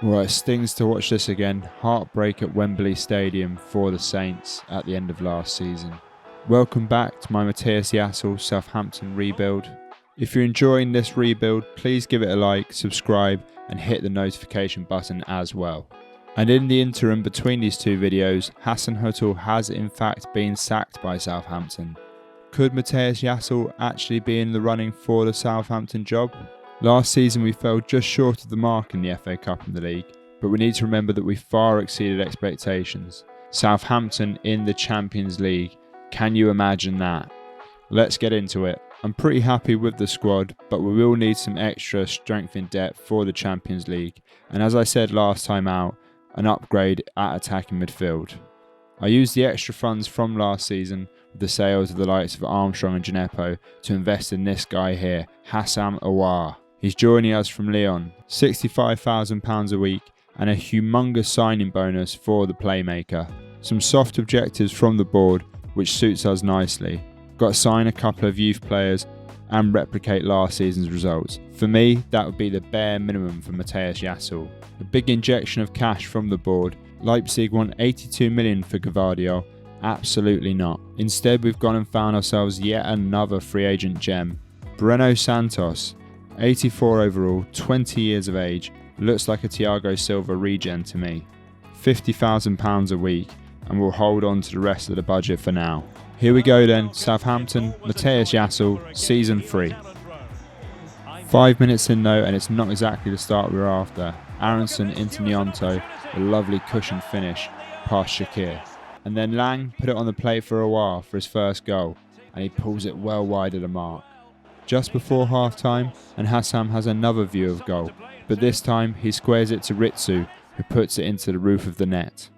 Well, it stings to watch this again. Heartbreak at Wembley Stadium for the Saints at the end of last season. Welcome back to my Matthias Jaissle Southampton rebuild. If you're enjoying this rebuild, please give it a like, subscribe and hit the notification button as well. And in the interim between these two videos, Hasenhüttl has in fact been sacked by Southampton. Could Matthias Jaissle actually be in the running for the Southampton job? Last season we fell just short of the mark in the FA Cup and the league, but we need to remember that we far exceeded expectations. Southampton in the Champions League, can you imagine that? Let's get into it. I'm pretty happy with the squad, but we will need some extra strength in depth for the Champions League, and as I said last time out, an upgrade at attacking midfield. I used the extra funds from last season with the sales of the likes of Armstrong and Djenepo to invest in this guy here, Jaissle and Ward. He's joining us from Lyon, £65,000 a week and a humongous signing bonus for the playmaker. Some soft objectives from the board which suits us nicely. Got to sign a couple of youth players and replicate last season's results. For me, that would be the bare minimum for Matthias Jaissle. A big injection of cash from the board. Leipzig want 82 million for Gvardiol. Absolutely not. Instead, we've gone and found ourselves yet another free agent gem. Breno Santos, 84 overall, 20 years of age, looks like a Thiago Silva regen to me. £50,000 a week, and we'll hold on to the rest of the budget for now. Here we go then, Southampton, Matthias Jaissle, Season 3. 5 minutes in though, and it's not exactly the start we were after. Aronson into Gnonto, a lovely cushion finish past Shakir. And then Lang put it on the plate for a while for his first goal, and he pulls it well wide of the mark. Just before half time, and Hassam has another view of goal, but this time he squares it to Ritsu, who puts it into the roof of the net.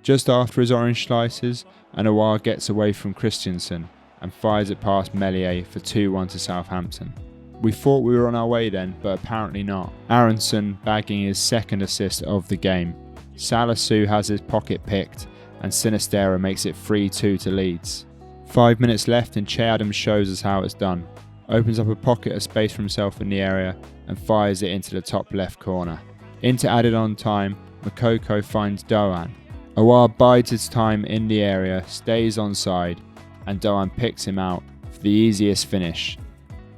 Just after his orange slices, and Awar gets away from Christensen and fires it past Meslier for 2-1 to Southampton. We thought we were on our way then, but apparently not. Aronson bagging his second assist of the game. Salisu has his pocket picked, and Sinistera makes it 3-2 to Leeds. 5 minutes left and Che Adams shows us how it's done. Opens up a pocket of space for himself in the area and fires it into the top left corner. Into added on time, Makoko finds Doan. Awar bides his time in the area, stays onside, and Doan picks him out for the easiest finish.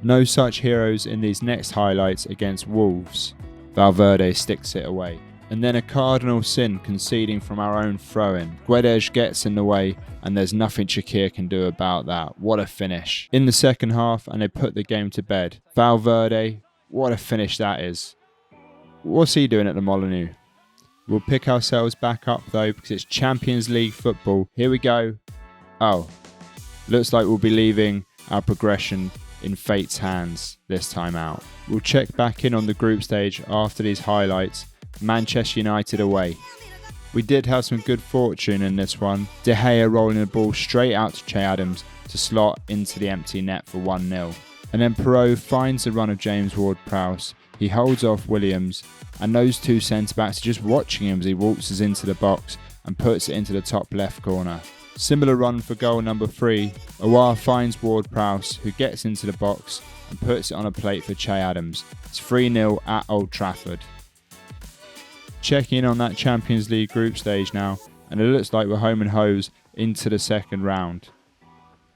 No such heroes in these next highlights against Wolves. Valverde sticks it away. And then a cardinal sin conceding from our own throw-in. Guedes gets in the way and there's nothing Shakir can do about that. What a finish. In the second half and they put the game to bed. Valverde, what a finish that is. What's he doing at the Molineux? We'll pick ourselves back up though because it's Champions League football. Here we go. Oh, looks like we'll be leaving our progression in fate's hands this time out. We'll check back in on the group stage after these highlights. Manchester United away. We did have some good fortune in this one. De Gea rolling the ball straight out to Che Adams to slot into the empty net for 1-0. And then Perrault finds the run of Jaissle and Ward Prowse. He holds off Williams, and those two centre-backs are just watching him as he waltzes into the box and puts it into the top left corner. Similar run for goal number 3. Awar finds Ward Prowse, who gets into the box and puts it on a plate for Che Adams. It's 3-0 at Old Trafford. Checking in on that Champions League group stage now, and it looks like we're home and hose into the second round.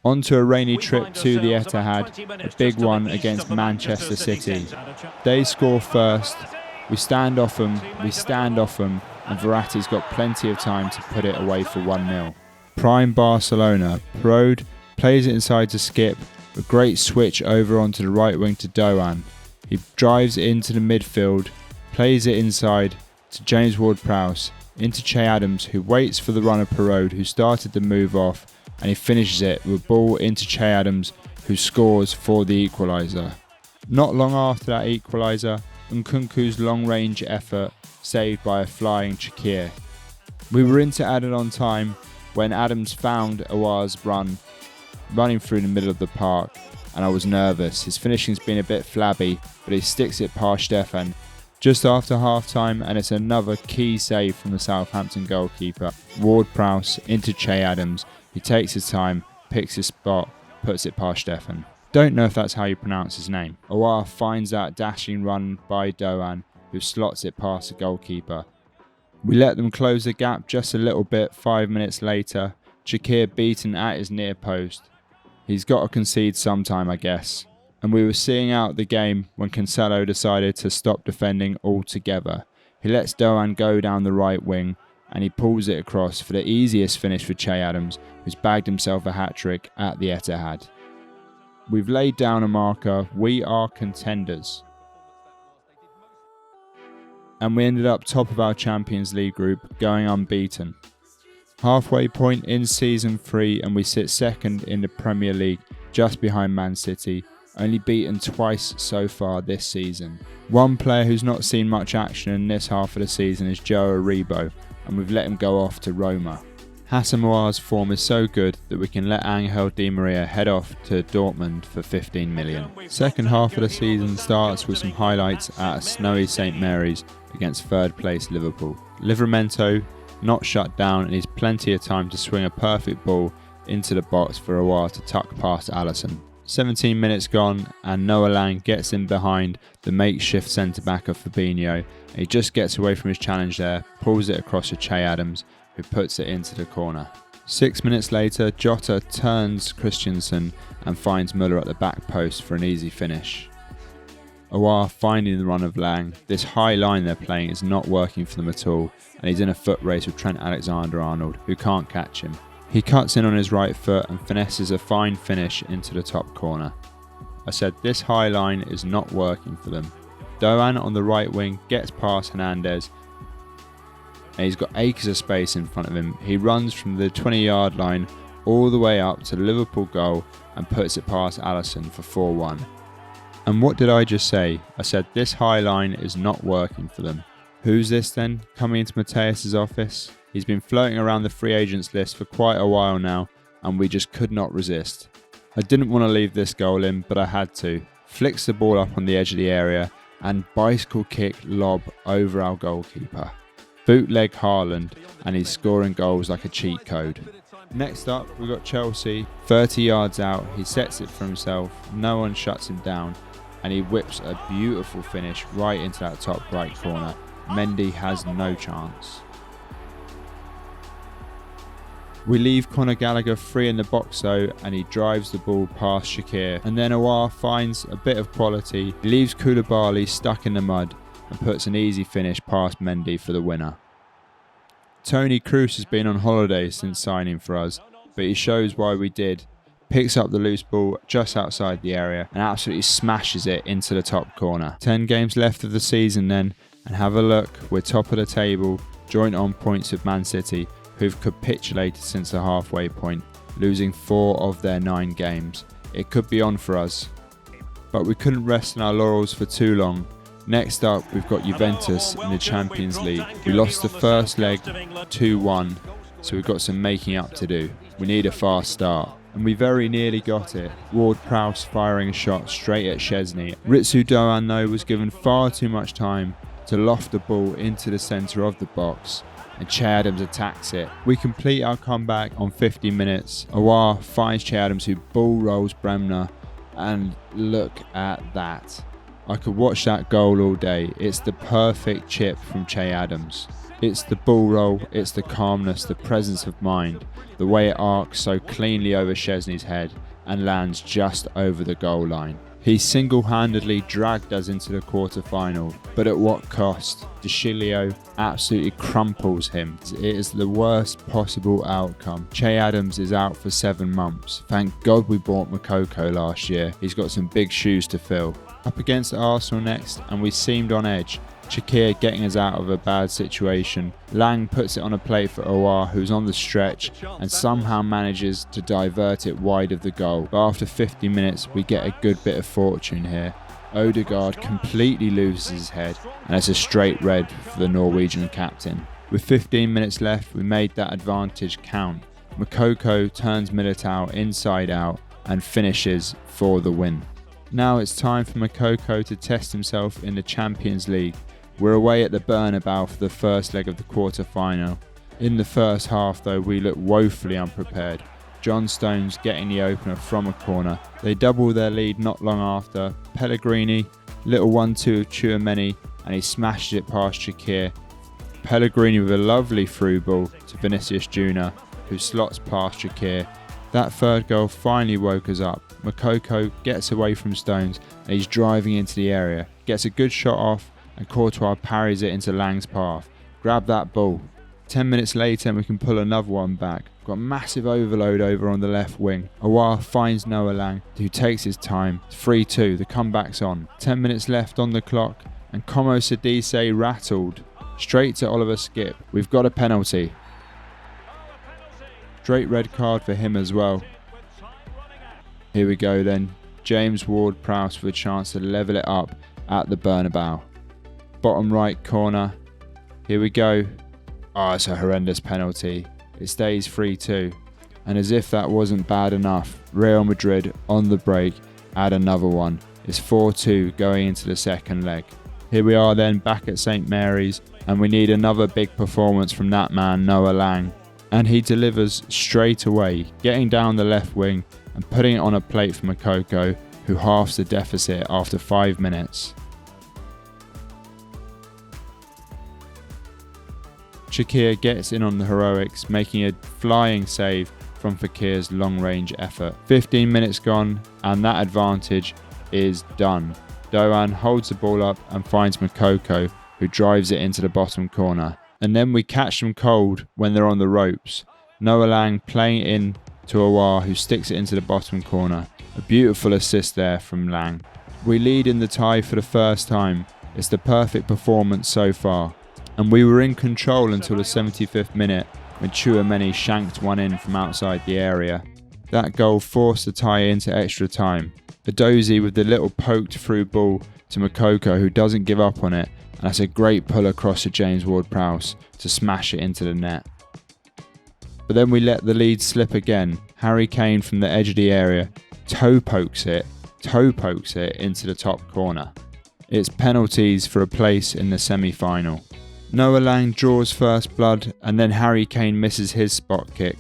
On to a rainy trip to the Etihad, a big one against Manchester City. They score first, we stand off them, and Verratti's got plenty of time to put it away for 1-0. Prime Barcelona, Perrault plays it inside to Skip, a great switch over onto the right wing to Doan. He drives it into the midfield, plays it inside to Jaissle and Ward Prowse, into Che Adams, who waits for the run of Perrault, who started to move off, and he finishes it with a ball into Che Adams, who scores for the equaliser. Not long after that equaliser, Nkunku's long-range effort saved by a flying Shakir. We were into added on time when Adams found Awar's running through the middle of the park, and I was nervous. His finishing's been a bit flabby, but he sticks it past Stefan. Just after half-time, and it's another key save from the Southampton goalkeeper. Ward Prowse into Che Adams. He takes his time, picks his spot, puts it past Stefan. Don't know if that's how you pronounce his name. Awar finds that dashing run by Doan. who slots it past the goalkeeper. We let them close the gap just a little bit. 5 minutes later, Shaqiri beaten at his near post. He's got to concede sometime, I guess. And we were seeing out the game when Cancelo decided to stop defending altogether. He lets Doan go down the right wing and he pulls it across for the easiest finish for Che Adams, who's bagged himself a hat-trick at the Etihad. We've laid down a marker. We are contenders. And we ended up top of our Champions League group, going unbeaten. Halfway point in Season 3 and we sit second in the Premier League, just behind Man City, only beaten twice so far this season. One player who's not seen much action in this half of the season is Joe Aribo, and we've let him go off to Roma. Asamoah's form is so good that we can let Angel Di Maria head off to Dortmund for 15 million. Second half of the season starts with some highlights at a snowy St Mary's against third place Liverpool. Livramento not shut down and he's plenty of time to swing a perfect ball into the box for a while to tuck past Alisson. 17 minutes gone and Noah Lang gets in behind the makeshift centre-back of Fabinho and he just gets away from his challenge there, pulls it across to Che Adams who puts it into the corner. 6 minutes later, Jota turns Christensen and finds Müller at the back post for an easy finish. Aouar finding the run of Lang. This high line they're playing is not working for them at all and he's in a foot race with Trent Alexander-Arnold who can't catch him. He cuts in on his right foot and finesses a fine finish into the top corner. I said this high line is not working for them. Doan on the right wing gets past Hernandez and he's got acres of space in front of him. He runs from the 20-yard line all the way up to the Liverpool goal and puts it past Alisson for 4-1. And what did I just say? I said this high line is not working for them. Who's this then, coming into Matthias' office? He's been floating around the free agents list for quite a while now and we just could not resist. I didn't want to leave this goal in, but I had to. Flicks the ball up on the edge of the area and bicycle kick lob over our goalkeeper. Bootleg Haaland and he's scoring goals like a cheat code. Next up we've got Chelsea, 30 yards out, he sets it for himself, no one shuts him down and he whips a beautiful finish right into that top right corner. Mendy has no chance. We leave Conor Gallagher free in the box though and he drives the ball past Shaqiri and then Aouar finds a bit of quality, he leaves Koulibaly stuck in the mud and puts an easy finish past Mendy for the winner. Tony Kroos has been on holiday since signing for us, but he shows why we did. Picks up the loose ball just outside the area and absolutely smashes it into the top corner. 10 games left of the season then, and have a look, we're top of the table, joint on points with Man City, who've capitulated since the halfway point, losing 4 of their 9 games. It could be on for us, but we couldn't rest on our laurels for too long. Next up, we've got Juventus in the Champions League. We lost the first leg 2-1, so we've got some making up to do. We need a fast start. And we very nearly got it. Ward Prowse firing a shot straight at Szczesny. Ritsu Doan though was given far too much time to loft the ball into the centre of the box. And Che Adams attacks it. We complete our comeback on 50 minutes. Aouar finds Che Adams who bull rolls Bremner. And look at that. I could watch that goal all day. It's the perfect chip from Che Adams. It's the ball roll, it's the calmness, the presence of mind, the way it arcs so cleanly over Szczesny's head and lands just over the goal line. He single-handedly dragged us into the quarter-final, but at what cost? Jaissle absolutely crumples him. It is the worst possible outcome. Che Adams is out for 7 months. Thank God we bought Moukoko last year. He's got some big shoes to fill. Up against Arsenal next, and we seemed on edge. Shaqiri getting us out of a bad situation. Lang puts it on a plate for Aouar, who's on the stretch and somehow manages to divert it wide of the goal. But after 50 minutes we get a good bit of fortune here. Odegaard completely loses his head and it's a straight red for the Norwegian captain. With 15 minutes left we made that advantage count. Moukoko turns Militao inside out and finishes for the win. Now it's time for Moukoko to test himself in the Champions League. We're away at the Bernabeu for the first leg of the quarter-final. In the first half though we look woefully unprepared. John Stones getting the opener from a corner. They double their lead not long after. Pellegrini, little 1-2 of Tchouaméni and he smashes it past Shaqiri. Pellegrini with a lovely through ball to Vinicius Jr., who slots past Shaqiri. That third goal finally woke us up. Moukoko gets away from Stones and he's driving into the area, gets a good shot off, and Courtois parries it into Lang's path. Grab that ball. 10 minutes later and we can pull another one back. Got a massive overload over on the left wing. Aouar finds Noah Lang, who takes his time. It's 3-2, the comeback's on. 10 minutes left on the clock and Como Sidise rattled. Straight to Oliver Skip. We've got a penalty. Straight red card for him as well. Here we go then. Jaissle Ward Prowse with a chance to level it up at the Bernabeu. Bottom right corner. Here we go. Oh, it's a horrendous penalty. It stays 3-2. And as if that wasn't bad enough, Real Madrid on the break add another one. It's 4-2 going into the second leg. Here we are then back at St Mary's and we need another big performance from that man Noah Lang. And he delivers straight away, getting down the left wing and putting it on a plate for Moukoko, who halves the deficit after 5 minutes. Shaqiri gets in on the heroics, making a flying save from Fekir's long-range effort. 15 minutes gone and that advantage is done. Doan holds the ball up and finds Moukoko, who drives it into the bottom corner. And then we catch them cold when they're on the ropes. Noah Lang playing it in to Aouar, who sticks it into the bottom corner. A beautiful assist there from Lang. We lead in the tie for the first time. It's the perfect performance so far. And we were in control until the 75th minute when Tchouaméni shanked one in from outside the area. That goal forced the tie into extra time. Edozie with the little poked through ball to Moukoko, who doesn't give up on it. And that's a great pull across to Jaissle Ward Prowse to smash it into the net. But then we let the lead slip again. Harry Kane from the edge of the area toe pokes it into the top corner. It's penalties for a place in the semi-final. Noah Lang draws first blood and then Harry Kane misses his spot kick.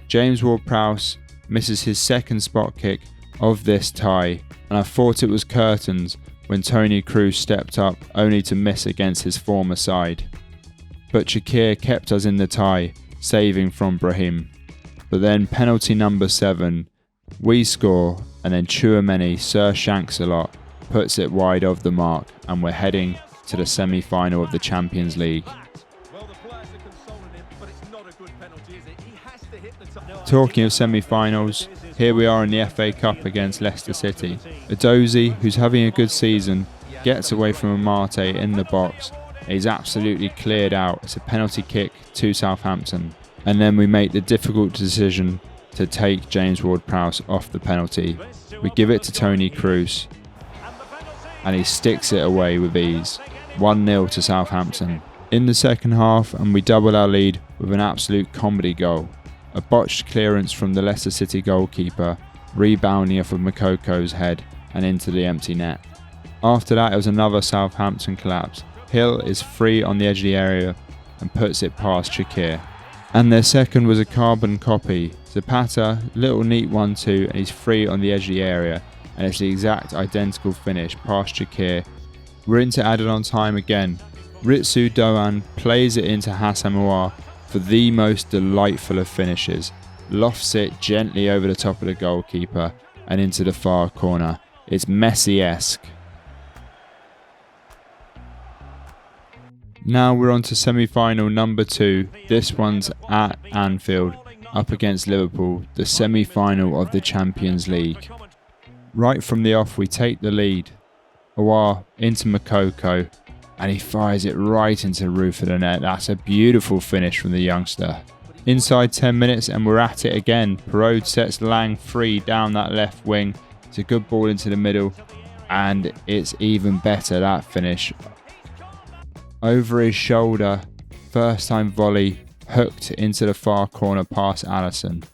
Jaissle Ward Prowse misses his second spot kick of this tie, and I thought it was curtains when Toni Kroos stepped up only to miss against his former side. But Shaqiri kept us in the tie, saving from Brahim. But then penalty number 7, we score and then Tchouaméni shanks a lot, puts it wide of the mark, and we're heading to the semi-final of the Champions League. Talking of semi-finals, here we are in the FA Cup against Leicester City. Edozie, who's having a good season, gets away from Amate in the box. He's absolutely cleared out. It's a penalty kick to Southampton. And then we make the difficult decision to take Jaissle Ward Prowse off the penalty. We give it to Toni Kroos and he sticks it away with ease. 1-0 to Southampton. In the second half, and we double our lead with an absolute comedy goal. A botched clearance from the Leicester City goalkeeper, rebounding off of Moukoko's head and into the empty net. After that, it was another Southampton collapse. Hill is free on the edge of the area and puts it past Shaqiri. And their second was a carbon copy. Zapata, little neat 1-2, and he's free on the edge of the area, and it's the exact identical finish past Shaqiri. We're into added on time again. Ritsu Doan plays it into Hassan Aouar for the most delightful of finishes. Lofts it gently over the top of the goalkeeper and into the far corner. It's Messi-esque. Now we're on to semi-final number 2. This one's at Anfield, up against Liverpool, the semi-final of the Champions League. Right from the off we take the lead. Aouar into Moukoko, and he fires it right into the roof of the net. That's a beautiful finish from the youngster. Inside 10 minutes and we're at it again. Perraud sets Lang free down that left wing. It's a good ball into the middle, and it's even better, that finish. Over his shoulder, first time volley, hooked into the far corner past Alisson.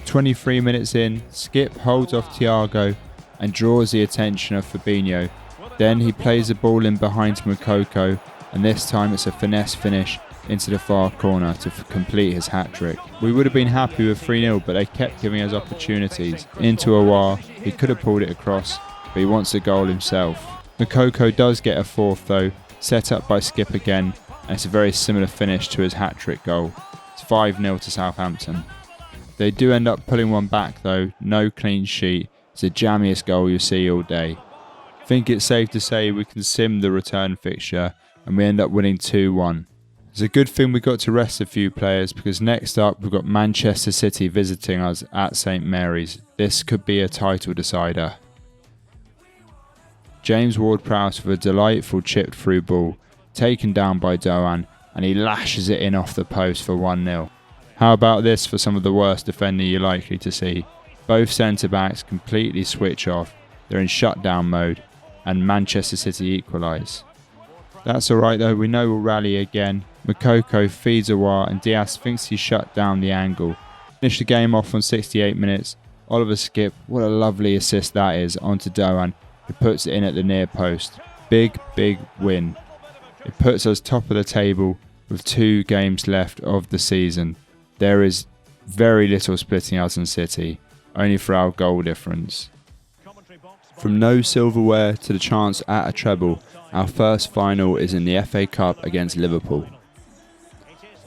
23 minutes in, Skip holds off Thiago and draws the attention of Fabinho. Then he plays the ball in behind Moukoko, and this time it's a finesse finish into the far corner to complete his hat-trick. We would have been happy with 3-0, but they kept giving us opportunities. Into Aouar, he could have pulled it across, but he wants the goal himself. Moukoko does get a fourth though, set up by Skip again, and it's a very similar finish to his hat-trick goal. It's 5-0 to Southampton. They do end up pulling one back though, no clean sheet. It's the jammiest goal you'll see all day. I think it's safe to say we can sim the return fixture and we end up winning 2-1. It's a good thing we got to rest a few players because next up we've got Manchester City visiting us at St Mary's. This could be a title decider. Jaissle Ward Prowse with a delightful chipped through ball, taken down by Doan, and he lashes it in off the post for 1-0. How about this for some of the worst defending you're likely to see? Both centre-backs completely switch off, they're in shutdown mode, and Manchester City equalise. That's alright though, we know we'll rally again. Moukoko feeds Aouar and Diaz thinks he shut down the angle. Finish the game off on 68 minutes. Oliver Skip, what a lovely assist that is, onto Doan, who puts it in at the near post. Big win. It puts us top of the table with 2 games left of the season. There is very little splitting us and City, only for our goal difference. From no silverware to the chance at a treble, our first final is in the FA Cup against Liverpool.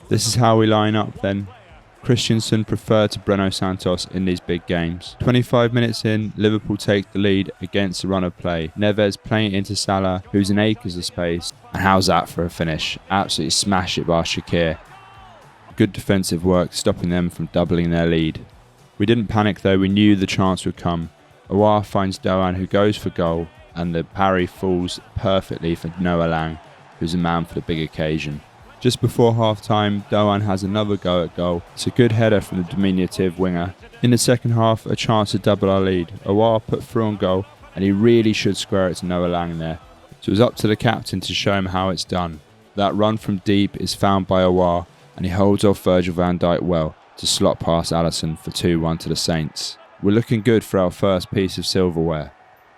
This is how we line up then. Christensen preferred to Breno Santos in these big games. 25 minutes in, Liverpool take the lead against a run of play. Neves playing it into Salah, who's in acres of space. And how's that for a finish? Absolutely smash it by Shaqiri. Good defensive work, stopping them from doubling their lead. We didn't panic though, we knew the chance would come. Aouar finds Doan, who goes for goal, and the parry falls perfectly for Noah Lang, who's a man for the big occasion. Just before half-time, Doan has another go at goal. It's a good header from the diminutive winger. In the second half, a chance to double our lead. Aouar put through on goal, and he really should square it to Noah Lang there. So it was up to the captain to show him how it's done. That run from deep is found by Aouar, and he holds off Virgil van Dijk well to slot past Alisson for 2-1 to the Saints. We're looking good for our first piece of silverware.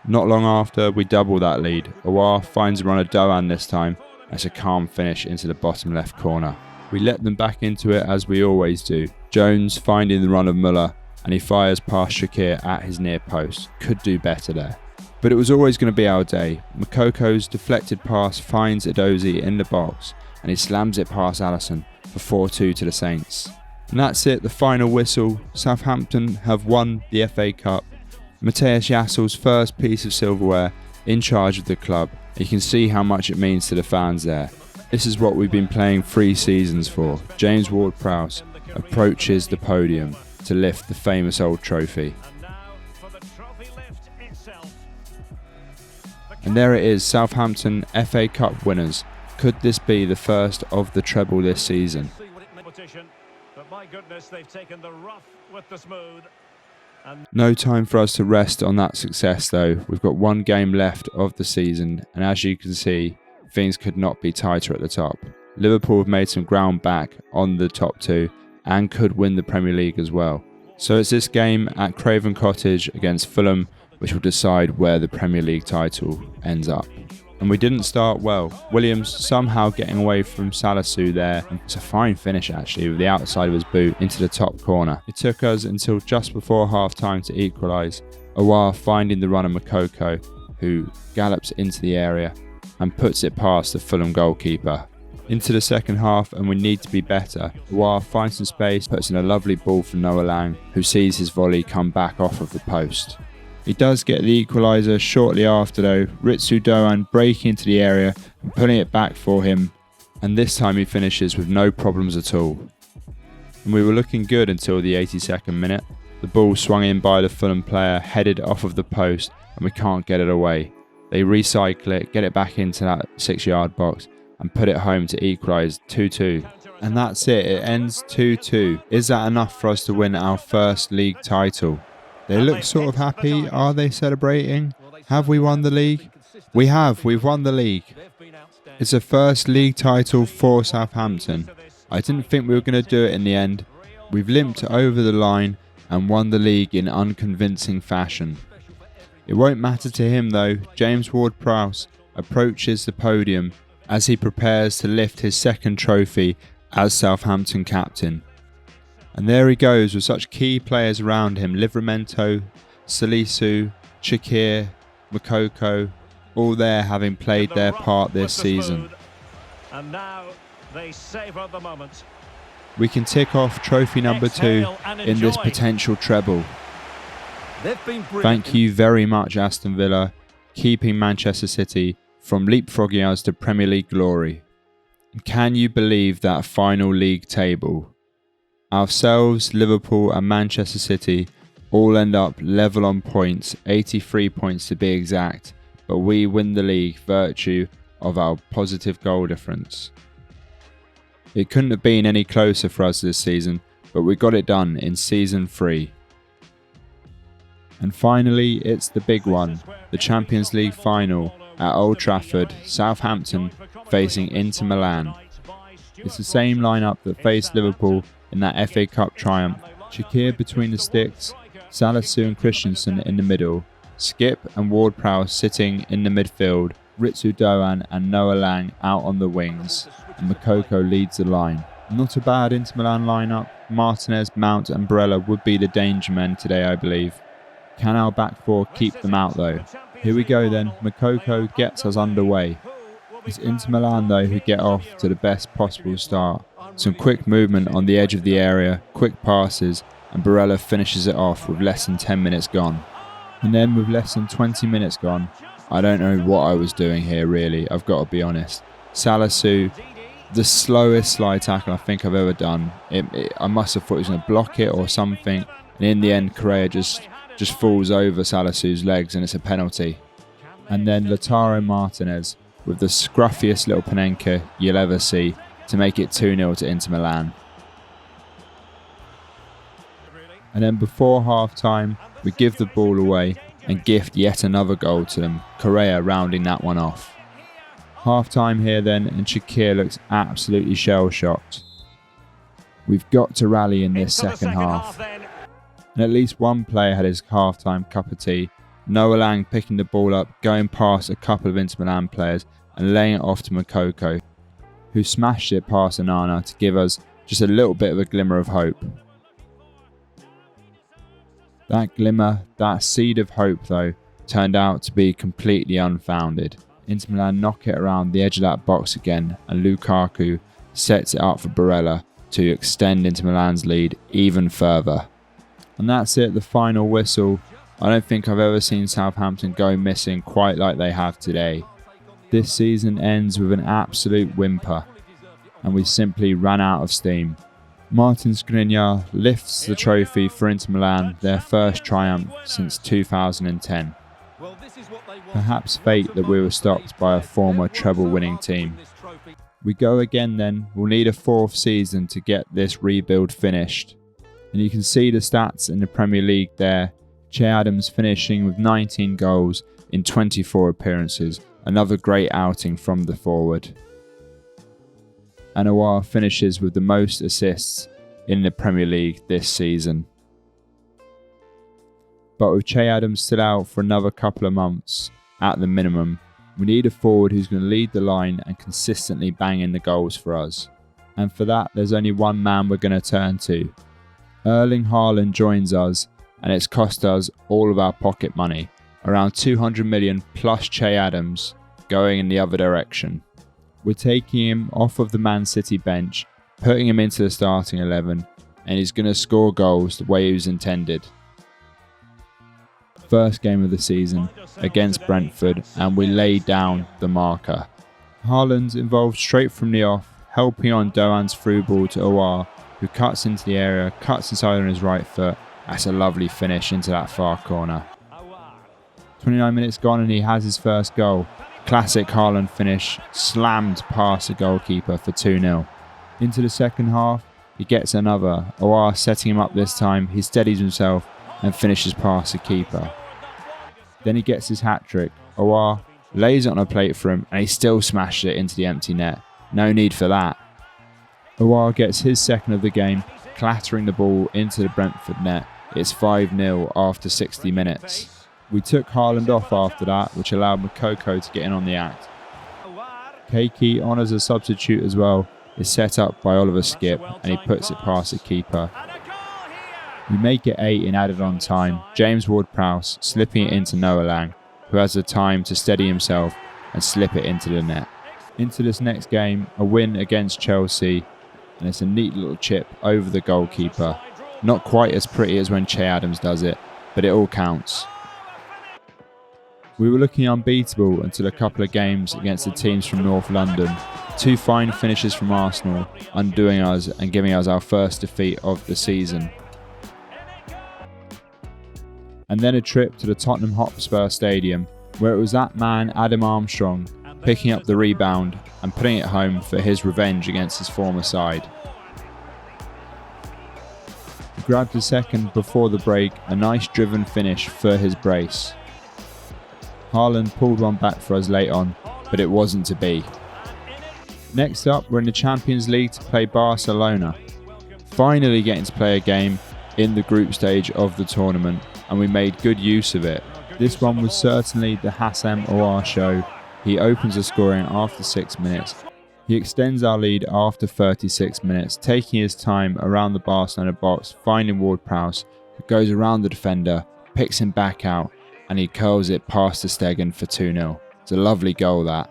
Not long after, we double that lead. Aouar finds a run of Doan this time. It's a calm finish into the bottom left corner. We let them back into it as we always do. Jones finding the run of Muller, and he fires past Shaqiri at his near post. Could do better there. But it was always going to be our day. Moukoko's deflected pass finds Edozie in the box, and he slams it past Alisson for 4-2 to the Saints. And that's it, the final whistle. Southampton have won the FA Cup. Matthias Jaissle's first piece of silverware in charge of the club. You can see how much it means to the fans there. This is what we've been playing 3 seasons for. Jaissle Ward Prowse approaches the podium to lift the famous old trophy. And there it is, Southampton FA Cup winners. Could this be the first of the treble this season? But my goodness, they've taken the rough with the smooth. No time for us to rest on that success though. We've got 1 game left of the season, and as you can see, things could not be tighter at the top. Liverpool have made some ground back on the top 2 and could win the Premier League as well. So it's this game at Craven Cottage against Fulham which will decide where the Premier League title ends up. And we didn't start well. Williams somehow getting away from Salisu there. It's a fine finish actually with the outside of his boot into the top corner. It took us until just before half time to equalise. Aouar finding the run of Moukoko, who gallops into the area and puts it past the Fulham goalkeeper. Into the second half, and we need to be better. Aouar finds some space, puts in a lovely ball for Noah Lang, who sees his volley come back off of the post. He does get the equaliser shortly after though, Ritsu Doan breaking into the area and putting it back for him, and this time he finishes with no problems at all. And we were looking good until the 82nd minute. The ball swung in by the Fulham player, headed off of the post, and we can't get it away. They recycle it, get it back into that 6-yard box and put it home to equalise 2-2. And that's it, it ends 2-2. Is that enough for us to win our first league title? They look sort of happy. Are they celebrating? Have we won the league? We have. We've won the league. It's a first league title for Southampton. I didn't think we were going to do it in the end. We've limped over the line and won the league in unconvincing fashion. It won't matter to him though. Jaissle Ward Prowse approaches the podium as he prepares to lift his second trophy as Southampton captain. And there he goes with such key players around him. Livramento, Salisu, Shaqiri, Moukoko, all there having played their part this season. And now they savour the moment. We can tick off trophy number 2 in this potential treble. Thank you very much, Aston Villa, keeping Manchester City from leapfrogging us to Premier League glory. Can you believe that final league table? Ourselves, Liverpool and Manchester City all end up level on points, 83 points to be exact, but we win the league virtue of our positive goal difference. It couldn't have been any closer for us this season, but we got it done in season 3. And finally, it's the big one, the Champions League final at Old Trafford, Southampton facing Inter Milan. It's the same lineup that faced Liverpool in that FA Cup triumph. Shaqiri between the sticks, Salisu and Christensen in the middle, Skip and Ward Prowse sitting in the midfield, Ritsu Doan and Noah Lang out on the wings, and Moukoko leads the line. Not a bad Inter Milan lineup. Martinez, Mount and Barella would be the danger men today, I believe. Can our back four keep them out though? Here we go then, Moukoko gets us underway. It's Inter Milan though who get off to the best possible start. Some quick movement on the edge of the area, quick passes, and Barella finishes it off with less than 10 minutes gone. And then with less than 20 minutes gone, I don't know what I was doing here really, I've got to be honest. Salisu, the slowest slide tackle I think I've ever done. I must have thought he was going to block it or something, and in the end Correa just falls over Salisu's legs and it's a penalty. And then Lautaro Martinez with the scruffiest little Panenka you'll ever see to make it 2-0 to Inter Milan. And then before half time we give the ball away and gift yet another goal to them, Correa rounding that one off. Half time here then, and Shaqiri looks absolutely shell shocked. We've got to rally in this second half. And at least one player had his half-time cup of tea. Noah Lang picking the ball up, going past a couple of Inter Milan players and laying it off to Moukoko, who smashed it past Onana to give us just a little bit of a glimmer of hope. That glimmer, that seed of hope though, turned out to be completely unfounded. Inter Milan knock it around the edge of that box again, and Lukaku sets it up for Barella to extend Inter Milan's lead even further. And that's it, the final whistle. I don't think I've ever seen Southampton go missing quite like they have today. This season ends with an absolute whimper, and we simply ran out of steam. Martin Skriniar lifts the trophy for Inter Milan, their first triumph since 2010. Perhaps fate that we were stopped by a former treble-winning team. We go again then, we'll need a 4th season to get this rebuild finished. And you can see the stats in the Premier League there. Che Adams finishing with 19 goals in 24 appearances, another great outing from the forward. And Aouar finishes with the most assists in the Premier League this season. But with Che Adams still out for another couple of months, at the minimum, we need a forward who's going to lead the line and consistently bang in the goals for us. And for that, there's only one man we're going to turn to. Erling Haaland joins us, and it's cost us all of our pocket money, around 200 million plus Che Adams going in the other direction. We're taking him off of the Man City bench, putting him into the starting 11, and he's going to score goals the way he was intended. First game of the season against Brentford, and we lay down the marker. Haaland's involved straight from the off, helping on Doan's through ball to Aouar, who cuts into the area, cuts inside on his right foot. That's a lovely finish into that far corner. 29 minutes gone and he has his first goal. Classic Haaland finish, slammed past the goalkeeper for 2-0. Into the second half, he gets another. Aouar setting him up this time, he steadies himself and finishes past the keeper. Then he gets his hat-trick. Aouar lays it on a plate for him and he still smashed it into the empty net. No need for that. Aouar gets his second of the game, clattering the ball into the Brentford net. It's 5-0 after 60 minutes. We took Haaland off after that, which allowed Moukoko to get in on the act. Keiki, on as a substitute as well, is set up by Oliver Skip and he puts it past the keeper. We make it 8 in added on time, James Ward Prowse slipping it into Noah Lang, who has the time to steady himself and slip it into the net. Into this next game, a win against Chelsea, and it's a neat little chip over the goalkeeper. Not quite as pretty as when Che Adams does it, but it all counts. We were looking unbeatable until a couple of games against the teams from North London. 2 fine finishes from Arsenal, undoing us and giving us our first defeat of the season. And then a trip to the Tottenham Hotspur Stadium, where it was that man Adam Armstrong picking up the rebound and putting it home for his revenge against his former side. He grabbed a second before the break, a nice driven finish for his brace. Haaland pulled one back for us late on, but it wasn't to be. Next up, we're in the Champions League to play Barcelona. Finally getting to play a game in the group stage of the tournament, and we made good use of it. This one was certainly the Jaissle and Ward show. He opens the scoring after 6 minutes. He extends our lead after 36 minutes, taking his time around the Barcelona box, finding Ward Prowse, who goes around the defender, picks him back out, and he curls it past the Stegen for 2-0. It's a lovely goal, that.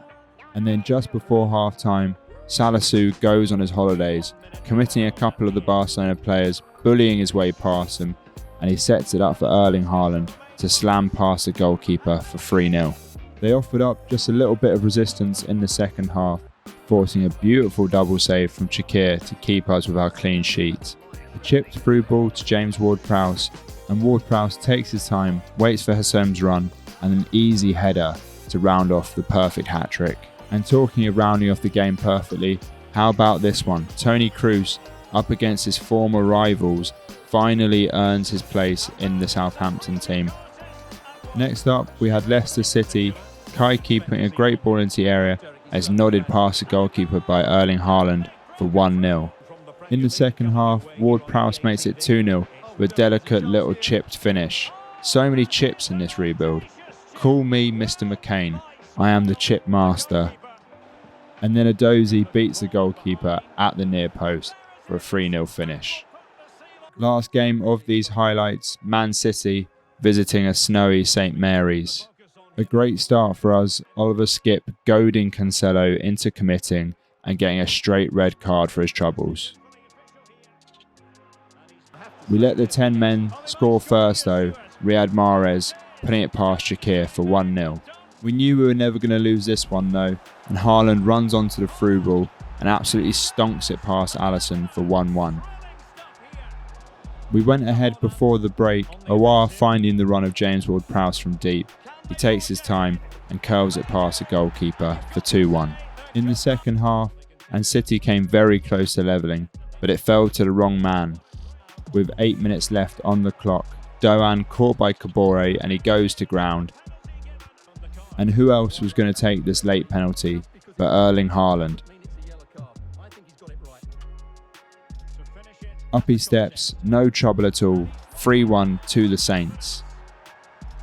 And then just before half-time, Salisu goes on his holidays, committing a couple of the Barcelona players, bullying his way past them, and he sets it up for Erling Haaland to slam past the goalkeeper for 3-0. They offered up just a little bit of resistance in the second half, forcing a beautiful double save from Shaqiri to keep us with our clean sheet. A chipped through ball to Jaissle Ward Prowse, and Ward Prowse takes his time, waits for Hassem's run, and an easy header to round off the perfect hat-trick. And talking of rounding off the game perfectly, how about this one? Toni Kroos, up against his former rivals, finally earns his place in the Southampton team. Next up, we had Leicester City, Kai keeping a great ball into the area as nodded past the goalkeeper by Erling Haaland for 1-0. In the second half, Ward Prowse makes it 2-0 with a delicate little chipped finish. So many chips in this rebuild. Call me Mr. McCain, I am the chip master. And then Adozi beats the goalkeeper at the near post for a 3-0 finish. Last game of these highlights, Man City visiting a snowy St Mary's. A great start for us, Oliver Skip goading Cancelo into committing and getting a straight red card for his troubles. We let the 10 men score first though, Riyad Mahrez putting it past Shaqiri for 1-0. We knew we were never going to lose this one though, and Haaland runs onto the through ball and absolutely stonks it past Alisson for 1-1. We went ahead before the break, Awar finding the run of Jaissle Ward Prowse from deep. He takes his time and curls it past the goalkeeper for 2-1. In the second half, and City came very close to levelling, but it fell to the wrong man. With 8 minutes left on the clock, Doan caught by Kabore and he goes to ground. And who else was going to take this late penalty but Erling Haaland? Up he steps, no trouble at all, 3-1 to the Saints.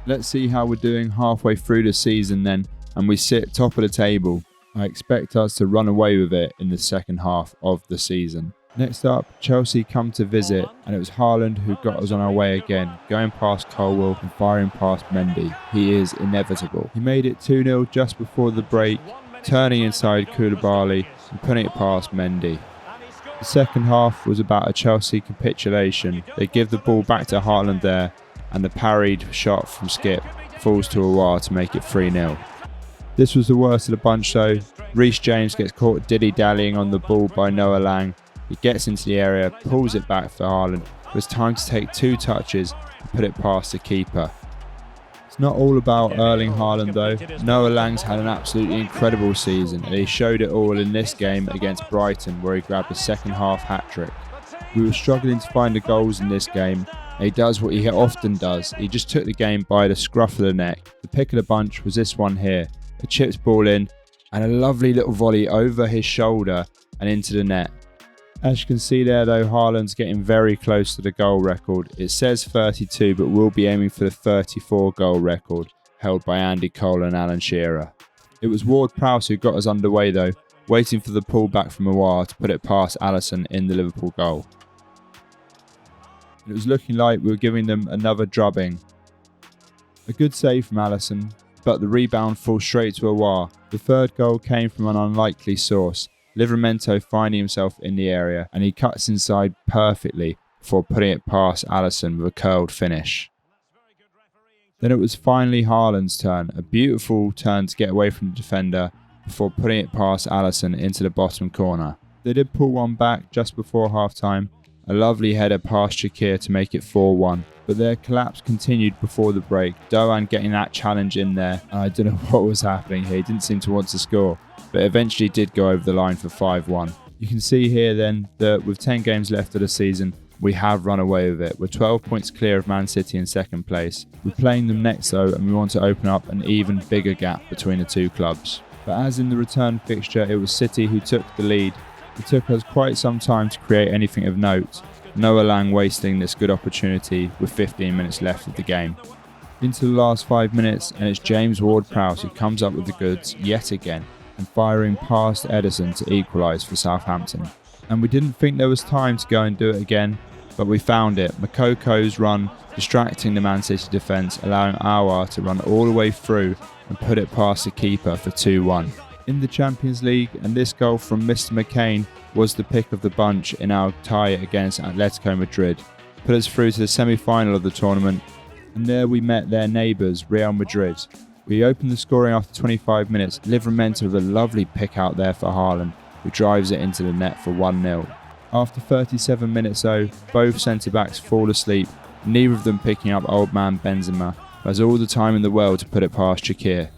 Let's see how we're doing halfway through the season then, and we sit top of the table. I expect us to run away with it in the second half of the season. Next up, Chelsea come to visit, and it was Haaland who got us on our way again, going past Colwill and firing past Mendy. He is inevitable. He made it 2-0 just before the break, turning inside Koulibaly and putting it past Mendy. The second half was about a Chelsea capitulation. They give the ball back to Haaland there, and the parried shot from Skip falls to Awar to make it 3-0. This was the worst of the bunch though. Reece James gets caught dilly-dallying on the ball by Noah Lang. He gets into the area, pulls it back for Haaland. It was time to take 2 touches and put it past the keeper. It's not all about Erling Haaland though. Noah Lang's had an absolutely incredible season, and he showed it all in this game against Brighton where he grabbed a second half hat-trick. We were struggling to find the goals in this game, and he does what he often does. He just took the game by the scruff of the neck. The pick of the bunch was this one here. A chipped ball in and a lovely little volley over his shoulder and into the net. As you can see there though, Haaland's getting very close to the goal record. It says 32, but we'll be aiming for the 34 goal record held by Andy Cole and Alan Shearer. It was Ward Prowse who got us underway though, waiting for the pullback from Awar to put it past Alisson in the Liverpool goal. It was looking like we were giving them another drubbing. A good save from Alisson, but the rebound falls straight to Awar. The third goal came from an unlikely source, Livramento finding himself in the area, and he cuts inside perfectly before putting it past Alisson with a curled finish. Then it was finally Haaland's turn, a beautiful turn to get away from the defender before putting it past Alisson into the bottom corner. They did pull one back just before half-time, a lovely header past Shaqiri to make it 4-1, but their collapse continued before the break, Doan getting that challenge in there, and I don't know what was happening here, he didn't seem to want to score, but eventually did go over the line for 5-1. You can see here then that with 10 games left of the season, we have run away with it. We're 12 points clear of Man City in second place. We're playing them next though, and we want to open up an even bigger gap between the two clubs. But as in the return fixture, it was City who took the lead. It took us quite some time to create anything of note. Noah Lang wasting this good opportunity with 15 minutes left of the game. Into the last 5 minutes, and it's Jaissle and Ward Prowse who comes up with the goods yet again and firing past Ederson to equalise for Southampton. And we didn't think there was time to go and do it again, but we found it. Mokoko's run distracting the Man City defence, allowing Awar to run all the way through and put it past the keeper for 2-1. In the Champions League, and this goal from Mr McCain was the pick of the bunch in our tie against Atletico Madrid. Put us through to the semi-final of the tournament, and there we met their neighbours, Real Madrid. We opened the scoring after 25 minutes, Livramento with a lovely pick out there for Haaland, who drives it into the net for 1-0. After 37 minutes though, both centre-backs fall asleep, neither of them picking up old man Benzema, who has all the time in the world to put it past Shaqiri.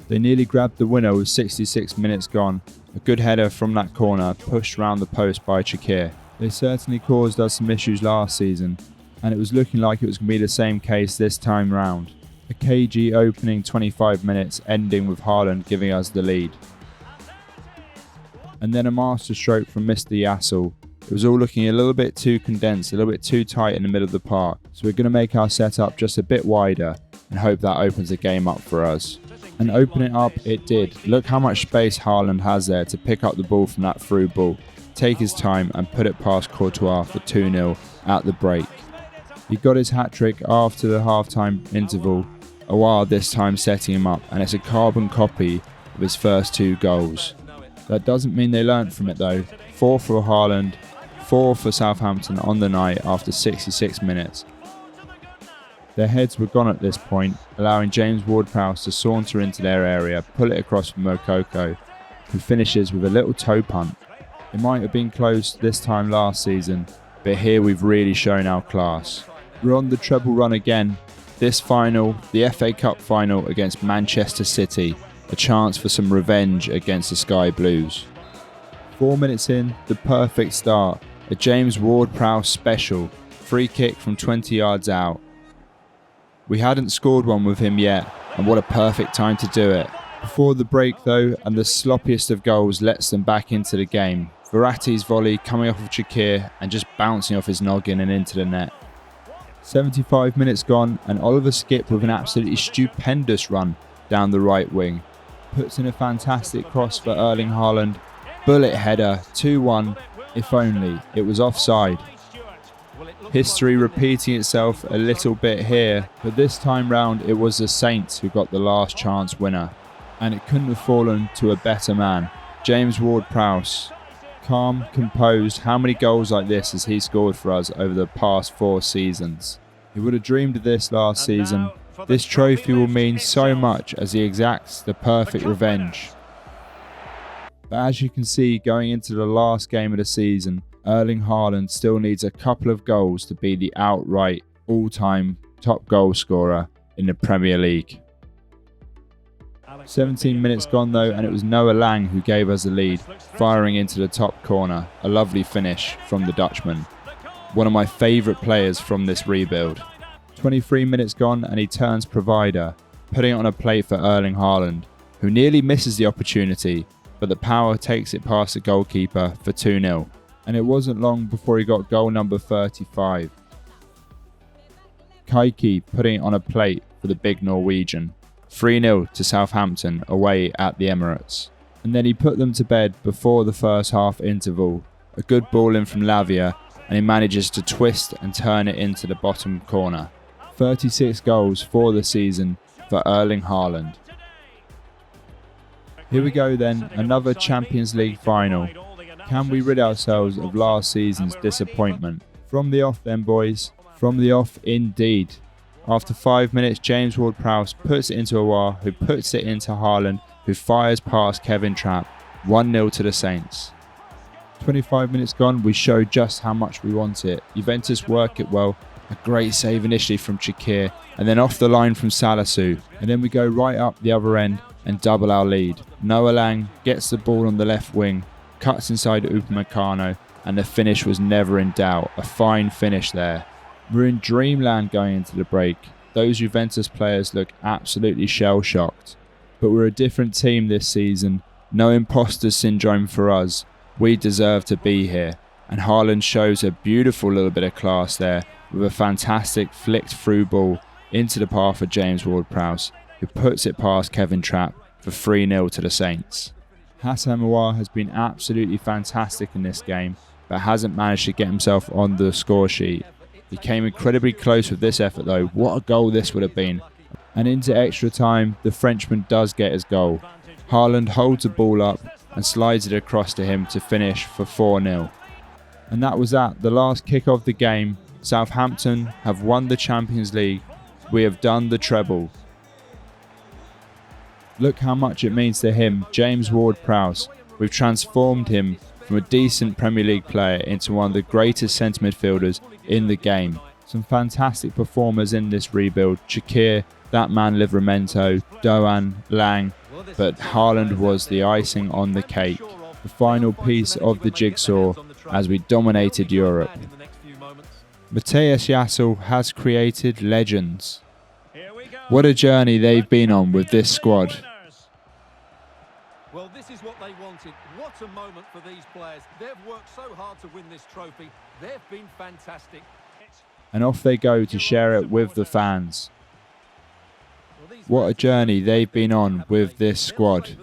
They nearly grabbed the winner with 66 minutes gone, a good header from that corner pushed round the post by Shaqiri. They certainly caused us some issues last season, and it was looking like it was going to be the same case this time round. A cagey opening 25 minutes ending with Haaland giving us the lead. And then a masterstroke from Mr. Jaissle. It was all looking a little bit too condensed, a little bit too tight in the middle of the park. So we're going to make our setup just a bit wider and hope that opens the game up for us. And open it up it did. Look how much space Haaland has there to pick up the ball from that through ball, take his time and put it past Courtois for 2-0 at the break. He got his hat-trick after the half-time interval, Awar this time setting him up, and it's a carbon copy of his first 2 goals. That doesn't mean they learnt from it though. 4 for Haaland, 4 for Southampton on the night after 66 minutes. Their heads were gone at this point, allowing Jaissle and Ward Prowse to saunter into their area, pull it across for Moukoko, who finishes with a little toe punt. It might have been close this time last season, but here we've really shown our class. We're on the treble run again. This final, the FA Cup final against Manchester City, a chance for some revenge against the Sky Blues. 4 minutes in, the perfect start, a Jaissle and Ward Prowse special, free kick from 20 yards out. We hadn't scored one with him yet, and what a perfect time to do it. Before the break though, and the sloppiest of goals lets them back into the game. Verratti's volley coming off of Shaqiri and just bouncing off his noggin and into the net. 75 minutes gone, and Oliver Skipp with an absolutely stupendous run down the right wing. Puts in a fantastic cross for Erling Haaland. Bullet header, 2-1, if only it was offside. History repeating itself a little bit here, but this time round it was the Saints who got the last chance winner. And it couldn't have fallen to a better man. Jaissle and Ward Prowse. Calm, composed, how many goals like this has he scored for us over the past 4 seasons? He would have dreamed of this last season. This trophy will mean so much as he exacts the perfect revenge. But as you can see, going into the last game of the season, Erling Haaland still needs a couple of goals to be the outright all-time top goal scorer in the Premier League. 17 minutes gone though, and it was Noah Lang who gave us the lead, firing into the top corner. A lovely finish from the Dutchman. One of my favourite players from this rebuild. 23 minutes gone and he turns provider, putting it on a plate for Erling Haaland, who nearly misses the opportunity, but the power takes it past the goalkeeper for 2-0. And it wasn't long before he got goal number 35. Kaiki putting it on a plate for the big Norwegian. 3-0 to Southampton away at the Emirates. And then he put them to bed before the first half interval. A good ball in from Lavia, and he manages to twist and turn it into the bottom corner. 36 goals for the season, for Erling Haaland. Here we go then, another Champions League final. Can we rid ourselves of last season's disappointment? From the off then, boys. From the off indeed. After 5 minutes, Jaissle and Ward Prowse puts it into Aouar, who puts it into Haaland, who fires past Kevin Trapp. 1-0 to the Saints. 25 minutes gone, we show just how much we want it. Juventus work it well. A great save initially from Shaqiri, and then off the line from Salisu. And then we go right up the other end and double our lead. Noah Lang gets the ball on the left wing, cuts inside Upamecano, and the finish was never in doubt. A fine finish there. We're in dreamland going into the break. Those Juventus players look absolutely shell-shocked. But we're a different team this season. No imposter syndrome for us. We deserve to be here. And Haaland shows a beautiful little bit of class there with a fantastic flicked through ball into the path of Jaissle and Ward Prowse, who puts it past Kevin Trapp for 3-0 to the Saints. Hassan Aouar has been absolutely fantastic in this game, but hasn't managed to get himself on the score sheet. He came incredibly close with this effort though. What a goal this would have been. And into extra time, the Frenchman does get his goal. Haaland holds the ball up and slides it across to him to finish for 4-0. And that was that, the last kick of the game. Southampton have won the Champions League. We have done the treble. Look how much it means to him, Jaissle and Ward Prowse. We've transformed him from a decent Premier League player into one of the greatest centre midfielders in the game. Some fantastic performers in this rebuild. Shaqiri, that man Livramento, Doan, Lang, but Haaland was the icing on the cake. The final piece of the jigsaw as we dominated Europe. Matthias Jaissle has created legends. What a journey they've been on with this squad. Well, this is what they wanted. What a moment for these players. They've worked so hard to win this trophy. They've been fantastic. And off they go to share it with the fans. What a journey they've been on with this squad.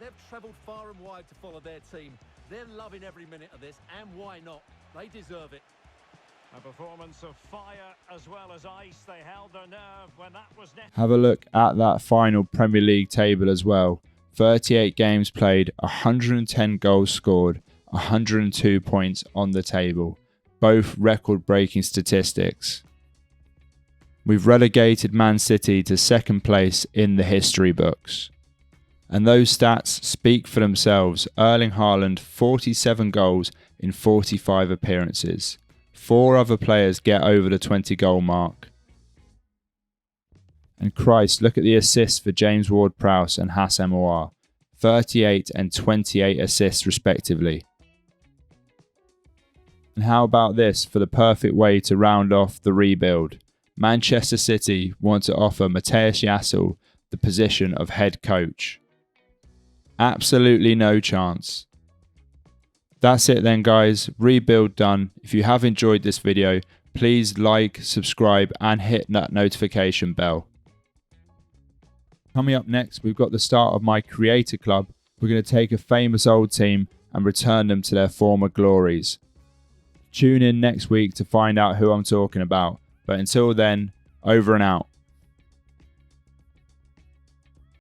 They've travelled far and wide to follow their team. They're loving every minute of this, and why not? They deserve it. A performance of fire as well as ice. They held their nerve when that was necessary. Have a look at that final Premier League table as well. 38 games played, 110 goals scored, 102 points on the table. Both record-breaking statistics. We've relegated Man City to second place in the history books. And those stats speak for themselves. Erling Haaland, 47 goals in 45 appearances. 4 other players get over the 20 goal mark. And Christ, look at the assists for Jaissle and Ward Prowse and Hassan Aouar. 38 and 28 assists respectively. And how about this for the perfect way to round off the rebuild? Manchester City want to offer Matthias Jaissle the position of head coach. Absolutely no chance. That's it then guys, rebuild done. If you have enjoyed this video, please like, subscribe and hit that notification bell. Coming up next, we've got the start of my creator club. We're going to take a famous old team and return them to their former glories. Tune in next week to find out who I'm talking about. But until then, over and out.